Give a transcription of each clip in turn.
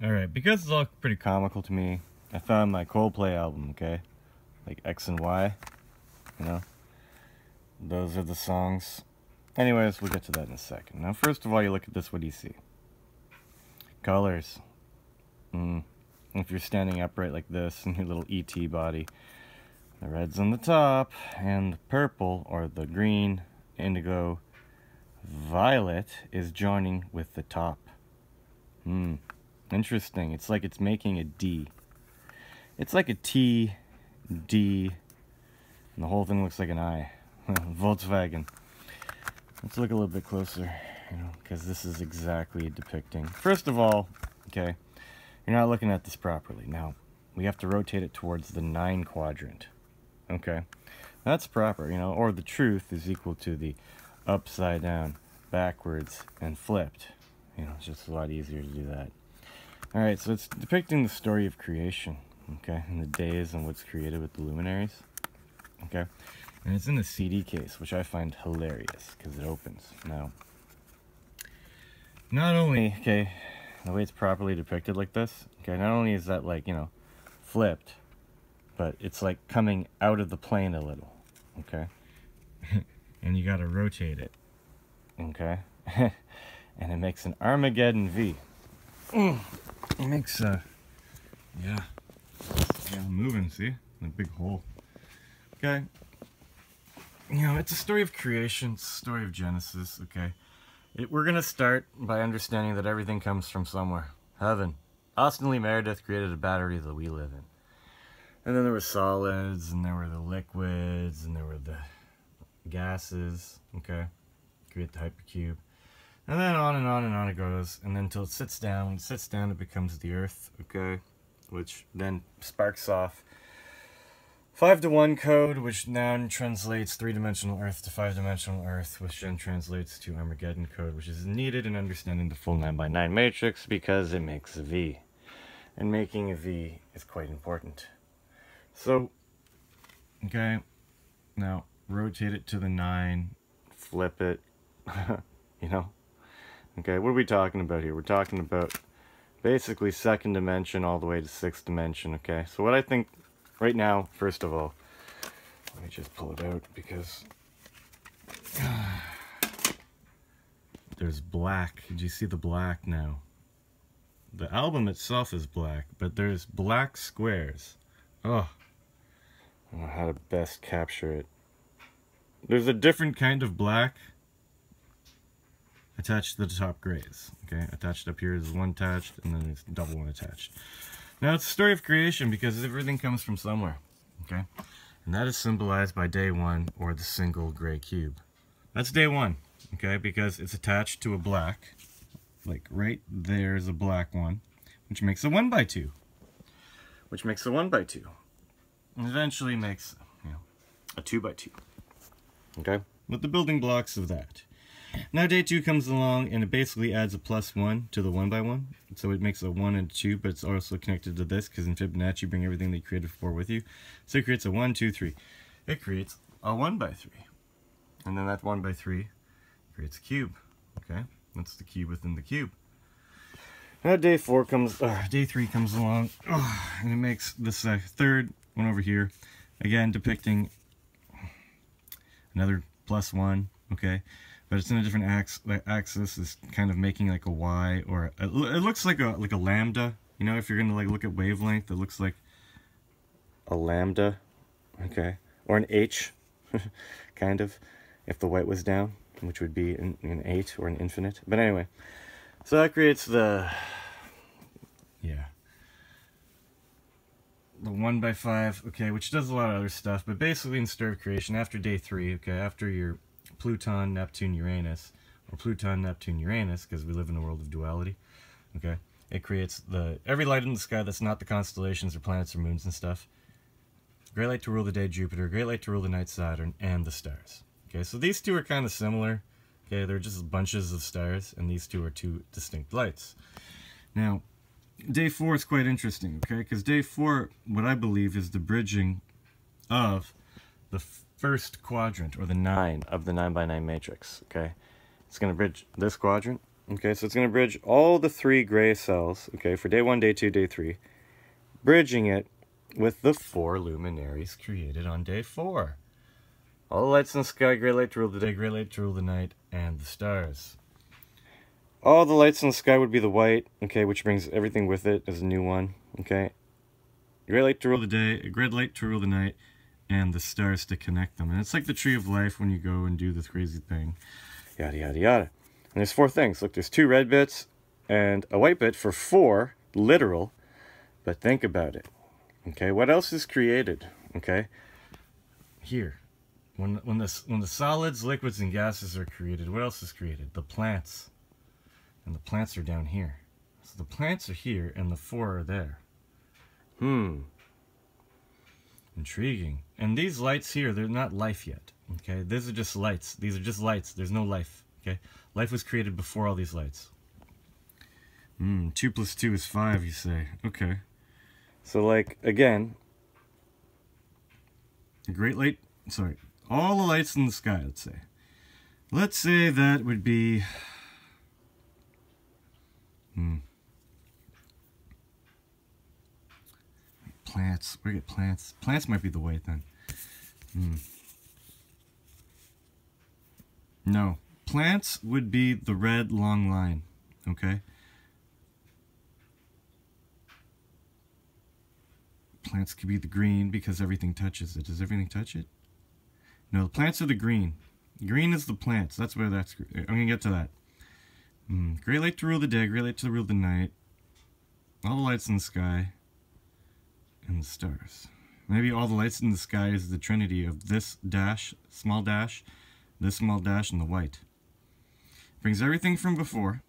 Alright, because it's all pretty comical to me, I found my Coldplay album, okay? Like X and Y, you know? Those are the songs. Anyways, we'll get to that in a second. Now, first of all, you look at this, what do you see? Colors. If you're standing upright like this in your little ET body, the red's on the top, and the purple, or the green, indigo, violet is joining with the top. Interesting. It's like it's making a D. It's like a T, D, and the whole thing looks like an I. Volkswagen. Let's look a little bit closer, you know, because this is exactly depicting. First of all, okay, you're not looking at this properly. Now, we have to rotate it towards the 9 quadrant. Okay, that's proper, you know, or the truth is equal to the upside down, backwards, and flipped. You know, it's just a lot easier to do that. Alright, so it's depicting the story of creation, okay, and the days and what's created with the luminaries, okay, and it's in the CD case, which I find hilarious, because it opens. Now, not only, okay, the way it's properly depicted like this, okay, not only is that, like, you know, flipped, but it's like coming out of the plane a little, okay, and you gotta rotate it, okay, and it makes an Armageddon V. It makes, yeah, moving, see? A big hole. Okay. You know, it's a story of creation, it's a story of Genesis, okay? We're gonna start by understanding that everything comes from somewhere. Heaven. Austin Lee Meredith created a battery that we live in. And then there were solids, and there were the liquids, and there were the gases, okay? Create the hypercube. And then on and on and on it goes, and then until it sits down. When it sits down, it becomes the Earth, okay? Which then sparks off 5-to-1 code, which now translates 3-dimensional Earth to 5-dimensional Earth, which then translates to Armageddon code, which is needed in understanding the full 9x9 matrix because it makes a V. And making a V is quite important. So, okay, now rotate it to the 9, flip it, you know? Okay, what are we talking about here? We're talking about basically 2nd dimension all the way to 6th dimension, okay? So what I think right now, first of all, let me just pull it out because there's black. Did you see the black now? The album itself is black, but there's black squares. Oh, I don't know how to best capture it. There's a different kind of black attached to the top grays, okay? Attached up here is one attached, and then it's double one attached. Now, it's a story of creation because everything comes from somewhere, okay? And that is symbolized by day 1, or the single gray cube. That's day 1, okay? Because it's attached to a black, like right there's a black one, which makes a 1x2. Which makes a 1x2. And eventually makes, you know, a 2x2. Okay? With the building blocks of that. Now day 2 comes along and it basically adds a +1 to the 1x1. So it makes a 1 and a 2, but it's also connected to this because in Fibonacci you bring everything that you created before with you. So it creates a 1, 2, 3. It creates a 1x3. And then that 1x3 creates a cube. Okay? That's the cube within the cube. Now day 3 comes along and it makes this third one over here. Again depicting another +1, okay? But it's in a different axis. Is kind of making like a Y, or it looks like a lambda. You know, if you're gonna like look at wavelength, it looks like a lambda, okay, or an H, kind of, if the white was down, which would be an 8 or an infinite. But anyway, so that creates the 1x5, okay, which does a lot of other stuff. But basically, in story of creation, after day 3, okay, after your Pluton, Neptune, Uranus, or Pluton, Neptune, Uranus, because we live in a world of duality, okay? It creates every light in the sky that's not the constellations or planets or moons and stuff. Great light to rule the day, Jupiter. Great light to rule the night, Saturn, and the stars. Okay, so these two are kind of similar. Okay, they're just bunches of stars, and these two are 2 distinct lights. Now, day 4 is quite interesting, okay? Because day 4, what I believe, is the bridging of the first quadrant, or the 9 of the 9x9 matrix, okay? It's going to bridge this quadrant Okay, so it's going to bridge all the 3 gray cells, okay, for day 1, day 2, day 3, bridging it with the 4 luminaries created on day 4. All the lights in the sky, gray light to rule the day, gray light to rule the night, and the stars. All the lights in the sky would be the white, okay, which brings everything with it as a new one, okay. Gray light to rule the day, a red light to rule the night, and the stars to connect them. And it's like the tree of life when you go and do this crazy thing. Yada, yada, yada. And there's 4 things. Look, there's 2 red bits and a white bit for 4, literal. But think about it. Okay, what else is created? Okay, here. When the solids, liquids, and gases are created, what else is created? The plants. And the plants are down here. So the plants are here, and the 4 are there. Intriguing. And these lights here, they're not life yet. Okay, these are just lights. These are just lights. There's no life. Okay, life was created before all these lights. 2 plus 2 is 5, you say. Okay. So, like, again, a great light, sorry, all the lights in the sky, let's say. Let's say that would be, plants. Where get plants? Plants might be the white then. No. Plants would be the red long line. Okay? Plants could be the green because everything touches it. Does everything touch it? No, the plants are the green. Green is the plants. That's where that's... I'm going to get to that. Gray light to rule the day, gray light to rule the night. All the lights in the sky. And the stars. Maybe all the lights in the sky is the trinity of this dash, this small dash, and the white. Brings everything from before.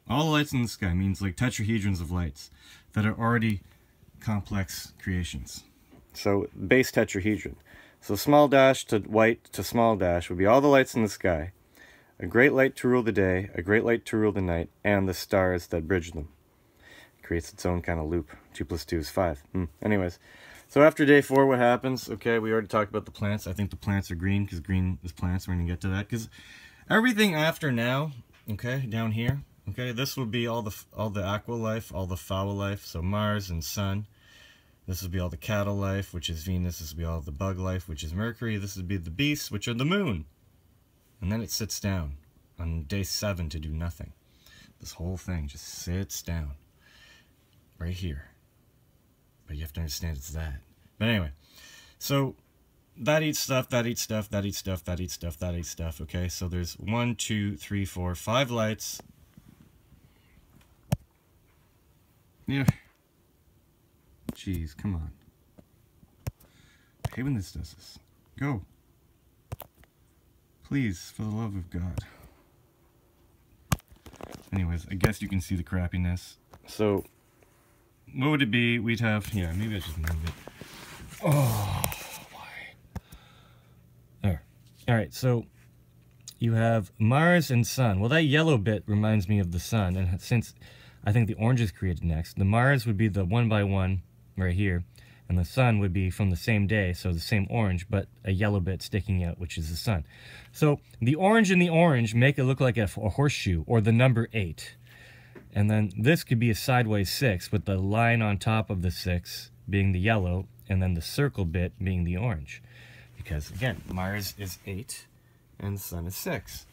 All the lights in the sky means like tetrahedrons of lights that are already complex creations. So base tetrahedron. So small dash to white to small dash would be all the lights in the sky. A great light to rule the day, a great light to rule the night, and the stars that bridge them. Creates its own kind of loop. 2 plus 2 is 5. Anyways, so after day 4, what happens? Okay, we already talked about the plants. I think the plants are green because green is plants. We're going to get to that because everything after now, okay, down here, okay, this will be all the aqua life, all the foul life. So Mars and Sun. This will be all the cattle life, which is Venus. This will be all the bug life, which is Mercury. This will be the beasts, which are the moon. And then it sits down on day 7 to do nothing. This whole thing just sits down. Right here. But you have to understand it's that. But anyway, so that eats stuff, that eats stuff, that eats stuff, that eats stuff, that eats stuff, okay? So there's 1, 2, 3, 4, 5 lights. Yeah. Jeez, come on. I hate when this does this. Go. Please, for the love of God. Anyways, I guess you can see the crappiness. So... what would it be? We'd have... yeah, maybe I should move it. Oh, why? There. Alright, so you have Mars and Sun. Well, that yellow bit reminds me of the Sun. And since I think the orange is created next, the Mars would be the 1 by 1 right here. And the Sun would be from the same day, so the same orange, but a yellow bit sticking out, which is the Sun. So the orange and the orange make it look like a horseshoe, or the number 8. And then this could be a sideways 6 with the line on top of the 6 being the yellow and then the circle bit being the orange. Because again, Mars is 8 and the Sun is 6.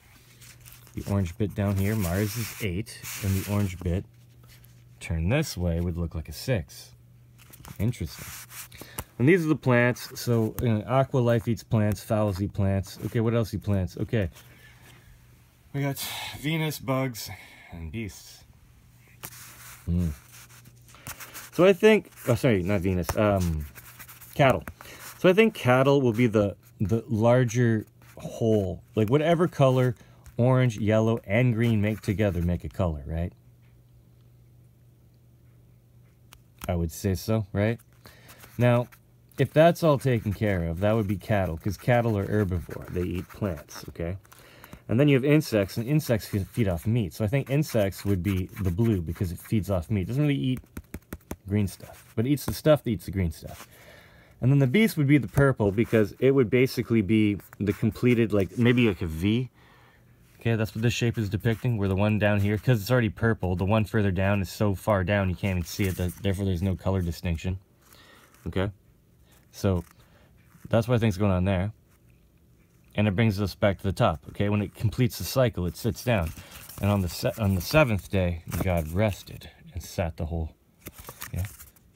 The orange bit down here, Mars is 8, and the orange bit turned this way would look like a 6. Interesting. And these are the plants. So aqua life eats plants, fowls eat plants. Okay, what else eat plants? Okay. We got Venus, bugs, and beasts. So I think, oh sorry, not Venus, cattle. So I think cattle will be the larger whole, like whatever color orange, yellow, and green make together make a color, right? I would say so, right? Now, if that's all taken care of, that would be cattle, because cattle are herbivore. They eat plants, okay? And then you have insects, and insects feed off meat. So I think insects would be the blue because it feeds off meat. It doesn't really eat green stuff, but it eats the stuff that eats the green stuff. And then the beast would be the purple because it would basically be the completed, like maybe like a V, Okay, that's what this shape is depicting, where the one down here, because it's already purple, the one further down is so far down you can't even see it, therefore there's no color distinction. Okay, so that's what I think is going on there. And it brings us back to the top. Okay, when it completes the cycle, it sits down. And on the 7th day, God rested and sat the whole, yeah,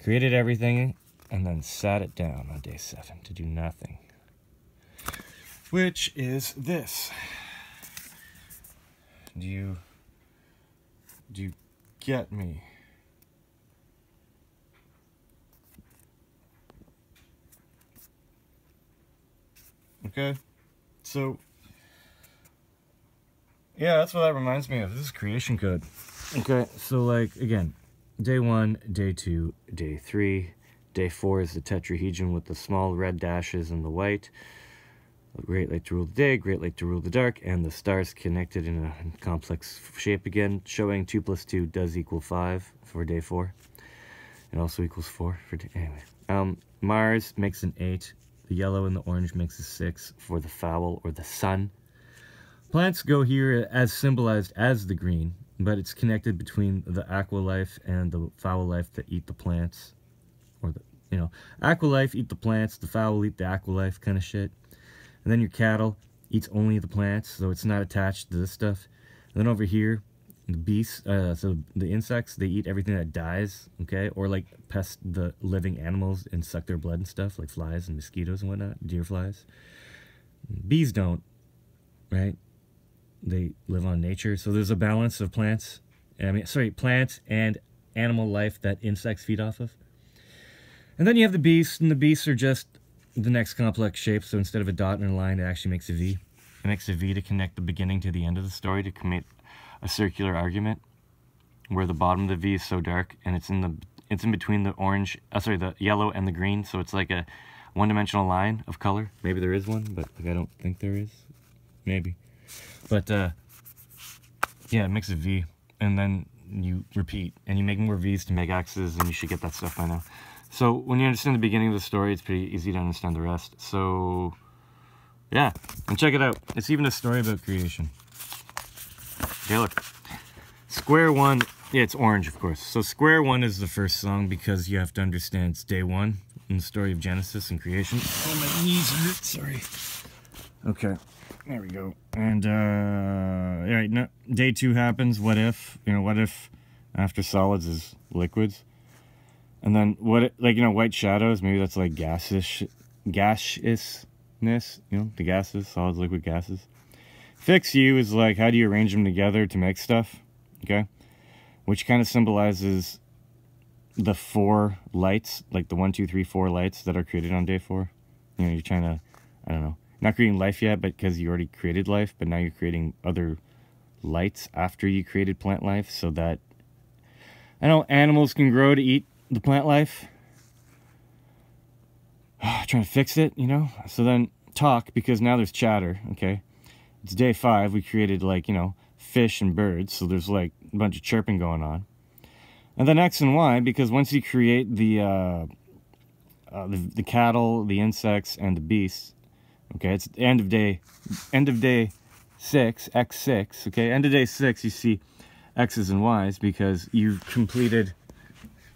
created everything and then sat it down on day 7 to do nothing. Which is this. Do you get me? Okay, so yeah, that's what that reminds me of. This is creation code. Okay, so like again, day 1, day 2, day 3, day 4 is the tetrahedron with the small red dashes and the white. Great light to rule the day, great light to rule the dark, and the stars connected in a complex shape again, showing 2 plus 2 does equal 5 for day 4. It also equals 4 for day, anyway. Mars makes an 8. The yellow and the orange makes a 6 for the fowl or the sun. Plants go here as symbolized as the green, but it's connected between the aqua life and the foul life that eat the plants. Or the, you know, aqua life eat the plants, the foul eat the aqua life kind of shit. And then your cattle eats only the plants, so it's not attached to this stuff. And then over here, the beasts, so the insects, they eat everything that dies, okay? Or like pest the living animals and suck their blood and stuff, like flies and mosquitoes and whatnot, deer flies. Bees don't, right? They live on nature, so there's a balance of plants. Plants and animal life that insects feed off of. And then you have the beasts, and the beasts are just the next complex shape, so instead of a dot and a line, it actually makes a V. It makes a V to connect the beginning to the end of the story, to commit a circular argument, where the bottom of the V is so dark, and it's in between the orange, the yellow and the green, so it's like a one-dimensional line of color. Maybe there is one, but like, I don't think there is. Maybe. But, yeah, it makes a V, and then you repeat, and you make more V's to make X's, and you should get that stuff by now. So, when you understand the beginning of the story, it's pretty easy to understand the rest. So, yeah, and check it out. It's even a story about creation. Okay, look. Square one, yeah, it's orange, of course. So, square one is the first song because you have to understand it's day 1 in the story of Genesis and creation. Oh, my knees hurt, sorry. Okay, there we go. And, yeah, no, day 2 happens. What if? You know, what if after solids is liquids? And then what, like, you know, white shadows, maybe that's like gaseousness, you know, the gases, solids, liquid, gases. Fix you is like, how do you arrange them together to make stuff, okay? Which kind of symbolizes the 4 lights, like the 1, 2, 3, 4 lights that are created on day 4. You know, you're trying to, I don't know, not creating life yet, but because you already created life, but now you're creating other lights after you created plant life, so that, I know animals can grow to eat the plant life. Trying to fix it, you know? So then talk, because now there's chatter, okay? It's day 5, we created, like, you know, fish and birds, so there's like a bunch of chirping going on. And then X and Y, because once you create the cattle, the insects, and the beasts, okay, it's the end of day 6, X6, okay? End of day 6, you see X's and Y's, because you've completed,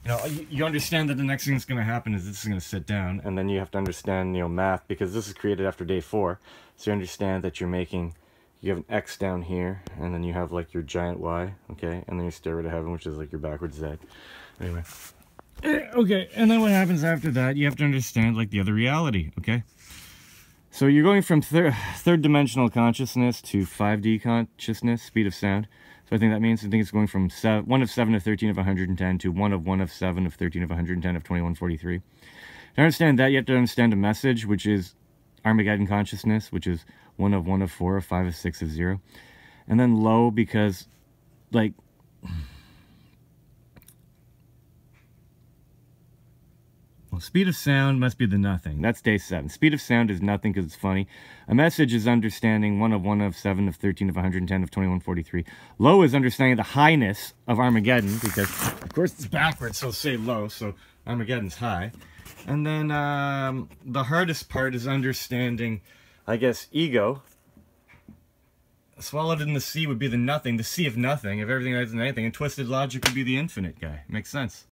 you know, you understand that the next thing that's going to happen is this is going to sit down, and then you have to understand, you know, math, because this is created after day 4, so you understand that you have an X down here, and then you have, like, your giant Y, okay, and then your stairway to heaven, which is, like, your backwards Z. Anyway. Okay, and then what happens after that, you have to understand, like, the other reality, okay? So you're going from third dimensional consciousness to 5D consciousness, speed of sound. So I think it's going from 1 of 7 of 13 of 110 to 1 of 7 of 13 of 110 of 2143. To understand that, you have to understand a message, which is Armageddon consciousness, which is 1 of 4 of 5 of 6 of 0. And then low, because, like, well, speed of sound must be the nothing. That's day 7. Speed of sound is nothing because it's funny. A message is understanding 1 of 7 of 13 of 110 of 2143. Low is understanding the highness of Armageddon, because, of course, it's backwards, so say low, so Armageddon's high. And then the hardest part is understanding, I guess, ego. Swallowed in the sea would be the nothing, the sea of nothing, if everything is anything, and twisted logic would be the infinite guy. Makes sense.